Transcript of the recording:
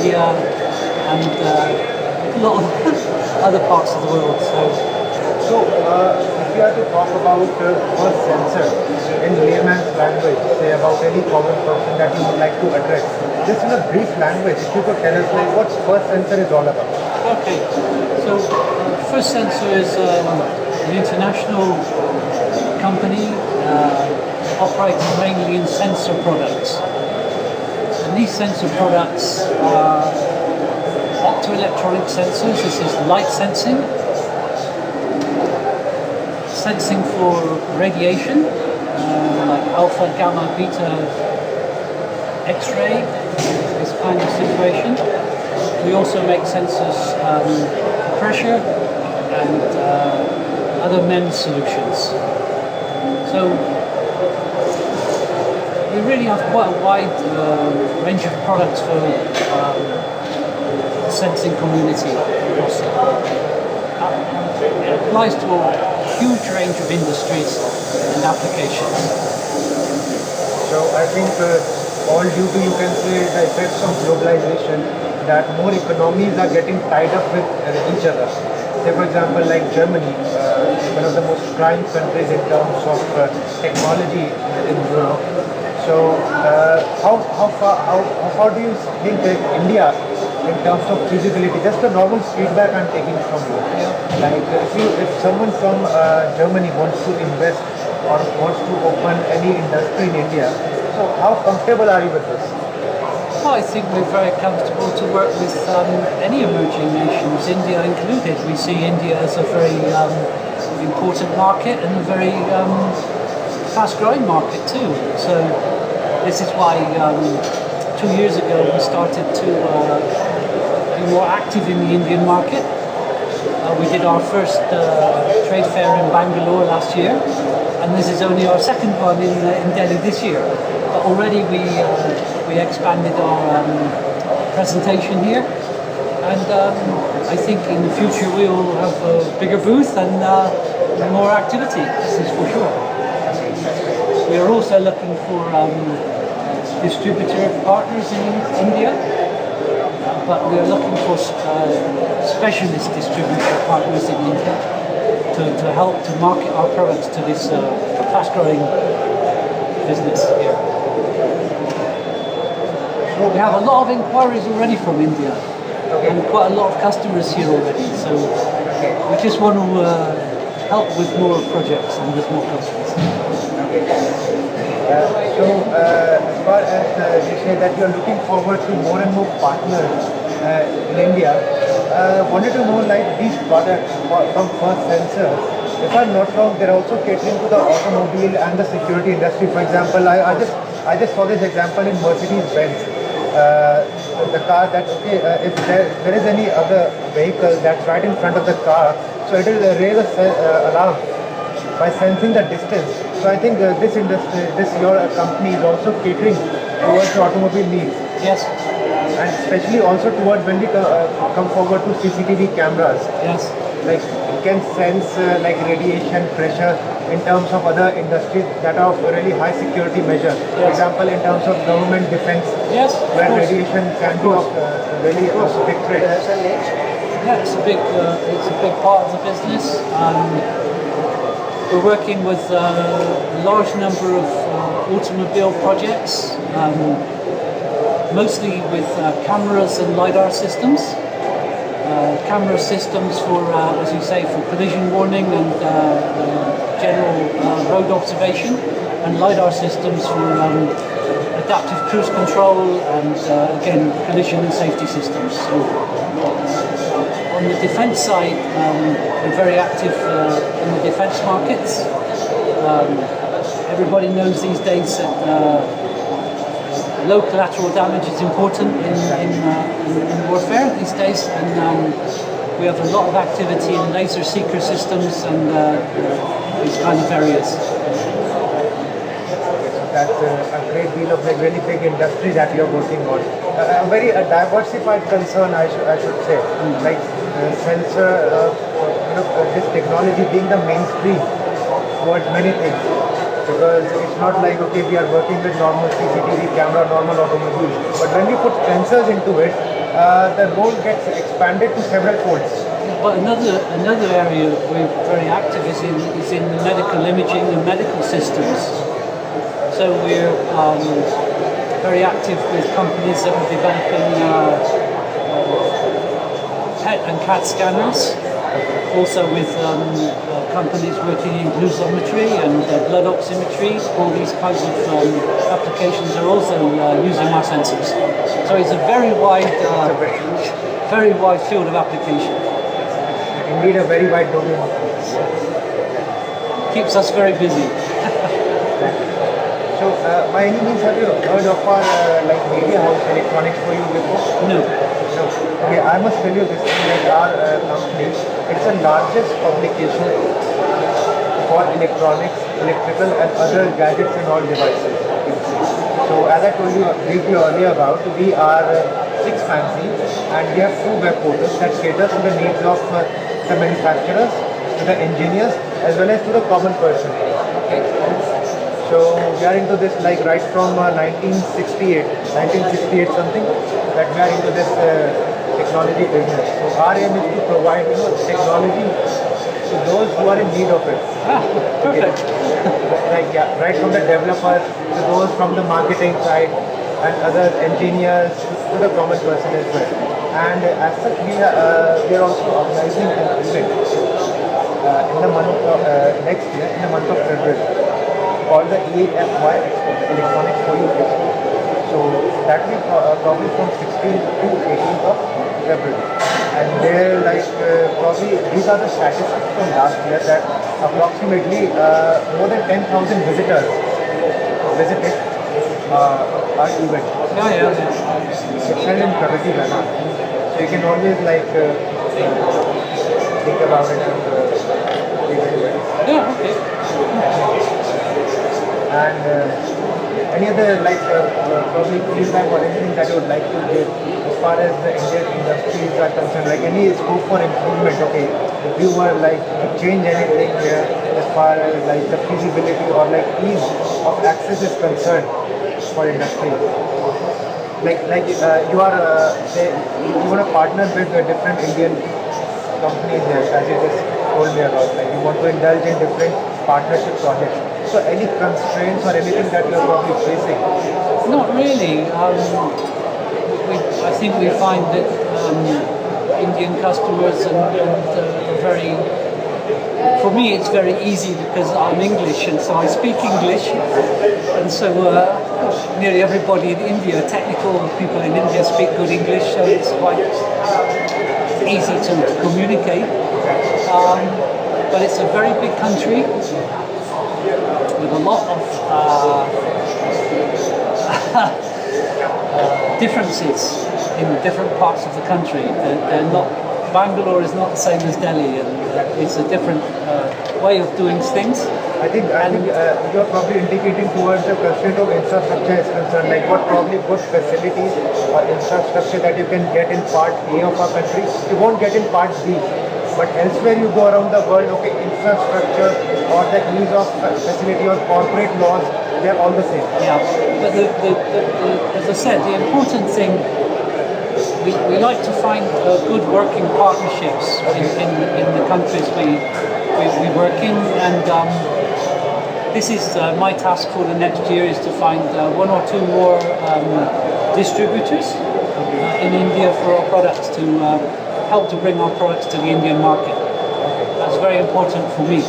India, and a lot of other parts of the world. If you had to talk about first sensor in layman's language, say about any common person that you would like to address, just in a brief language, if you could tell us like what first sensor is all about. Okay, so First Sensor is an international company operating mainly in sensor products. And these sensor products are optoelectronic sensors. This is light sensing, sensing for radiation, like alpha, gamma, beta, X-ray, this kind of situation. We also make sensors for pressure and other MEMS solutions. So we really have quite a wide range of products for the sensing community. It applies to a huge range of industries and applications. So I think all due to, you can say, the effects of globalization, that more economies are getting tied up with each other. Say for example, like Germany, one of the most prime countries in terms of technology in Europe. So how far do you think that India, in terms of feasibility, just the normal feedback I'm taking from you, like if someone from Germany wants to invest or wants to open any industry in India, so how comfortable are you with this? Well, I think we're very comfortable to work with any emerging nations, India included. We see India as a very important market and a very fast-growing market too. So this is why 2 years ago we started to be more active in the Indian market. We did our first trade fair in Bangalore last year, and this is only our second one in Delhi this year. But already we expanded our presentation here, and I think in the future we will have a bigger booth and more activity, this is for sure. We are also looking for distributor partners in India, but we are looking for specialist distributor partners in India to help to market our products to this fast-growing business here. We have a lot of inquiries already from India, and quite a lot of customers here already, so we just want to help with more projects and with more customers. As far as you say that you are looking forward to more and more partners in India, wanted to know, like, these products from First Sensors, if I'm not wrong, they're also catering to the automobile and the security industry. For example, I just saw this example in Mercedes-Benz. The car that, if there is any other vehicle that's right in front of the car, so it will raise a alarm by sensing the distance. So I think this industry, your company is also catering towards the automobile needs. Yes. And especially also towards when we come forward to CCTV cameras. Yes. Like it can sense like radiation, pressure in terms of other industries that are of really high security measures. Yes. For example, in terms of government defense, yes, where radiation can be of really a big threat. Yeah, it's a big part of the business. We're working with a large number of automobile projects, mostly with cameras and LiDAR systems. Camera systems for, as you say, for collision warning and general road observation, and LiDAR systems for adaptive cruise control and, again, collision and safety systems. So, on the defence side, we're very active in the defence markets. Everybody knows these days that low collateral damage is important in warfare these days, and we have a lot of activity in laser seeker systems and these kind of areas. That's a great deal of like really big industry that you're working on. A very diversified concern, I should say. Like sensor, this technology being the mainstream towards many things. Because it's not like, okay, we are working with normal CCTV camera, normal automobile, but when we put sensors into it, the role gets expanded to several folds. But another area we're very active is in the medical imaging and medical systems. So we're very active with companies that are developing PET and CAT scanners. Also with companies working in glucometry and blood oximetry. All these kinds of applications are also using our sensors. So it's a very wide field of application. Indeed, a very wide domain. Keeps us very busy. So, by any means, have you heard of our like media house electronics for you before? No. No. Okay, I must tell you this thing that our company, it's the largest publication for electronics, electrical and other gadgets and all devices. So as I told you briefly earlier about, we are six fancy and we have two web portals that cater to the needs of the manufacturers, to the engineers as well as to the common person. Okay. So we are into this like right from 1968 something that we are into this technology business. So our aim is to provide technology to those who are in need of it. Perfect. Like right from the developers to those from the marketing side and other engineers to the common person as well. And as such we are also organizing an event in the month of next year in the month of February called the EFY Expo, Electronics for You Expo. So that will probably from 16th to 18th of February. And there like probably these are the statistics from last year that approximately more than 10,000 visitors visited our event. Yeah. It's held in Pragati Maidan. So you can always like think about it and Yeah, okay. And any other like probably feedback or anything that you would like to give as far as the Indian industries are concerned, like any scope for improvement? Okay, if you were like to change anything here as far as like the feasibility or like ease of access is concerned for industry, like you are say you want to partner with different Indian companies here, as you just told me about, like you want to indulge in different partnership projects. So any constraints or anything that you're probably facing? Not really. I think we find that Indian customers are very. For me, it's very easy because I'm English and so I speak English, and so nearly everybody in India, technical people in India, speak good English, so it's quite easy to communicate. But it's a very big country with a lot of differences in different parts of the country. They're not. Bangalore is not the same as Delhi, and it's a different way of doing things. I think you're probably indicating towards the constraint of infrastructure is concerned, like what probably good facilities or infrastructure that you can get in part A of our country, you won't get in part B. But elsewhere you go around the world, okay, infrastructure or the ease of facility or corporate laws, they're all the same. Yeah, but as I said, the important thing, we like to find good working partnerships in the countries we work in, and this is my task for the next year is to find one or two more distributors in India for our products to help to bring our products to the Indian market. That's very important for me.